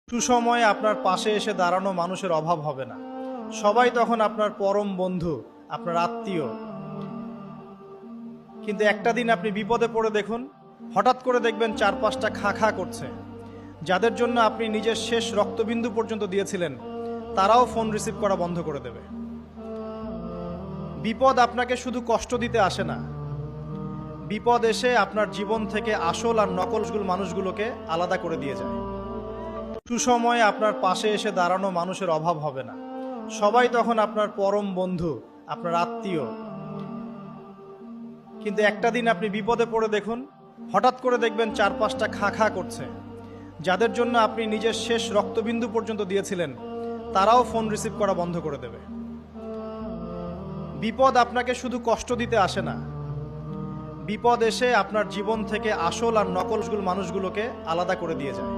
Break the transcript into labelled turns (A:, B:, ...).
A: সুসময়ে আপনার পাশে এসে দাঁড়ানো মানুষের অভাব হবে না। সবাই তখন আপনার পরম বন্ধু, আপনার আত্মীয়। কিন্তু একটা দিন আপনি বিপদে পড়ে দেখুন, হঠাৎ করে দেখবেন চারপাশটা খা খা করছে। যাদের জন্য আপনি নিজের শেষ রক্তবিন্দু পর্যন্ত দিয়েছিলেন, তারাও ফোন রিসিভ করা বন্ধ করে দেবে। বিপদ আপনাকে শুধু কষ্ট দিতে আসে না, বিপদ এসে আপনার জীবন থেকে আসল আর নকল মানুষগুলোকে আলাদা করে দিয়ে যায়। সুসময়ে আপনার পাশে এসে দাঁড়ানো মানুষের অভাব হবে না। সবাই তখন আপনার পরম বন্ধু, আপনার আত্মীয়। কিন্তু একটা দিন আপনি বিপদে পড়ে দেখুন, হঠাৎ করে দেখবেন চারপাশটা খা খা করছে। যাদের জন্য আপনি নিজের শেষ রক্তবিন্দু পর্যন্ত দিয়েছিলেন, তারাও ফোন রিসিভ করা বন্ধ করে দেবে। বিপদ আপনাকে শুধু কষ্ট দিতে আসে না, বিপদ এসে আপনার জীবন থেকে আসল আর নকল মানুষগুলোকে আলাদা করে দিয়ে যায়।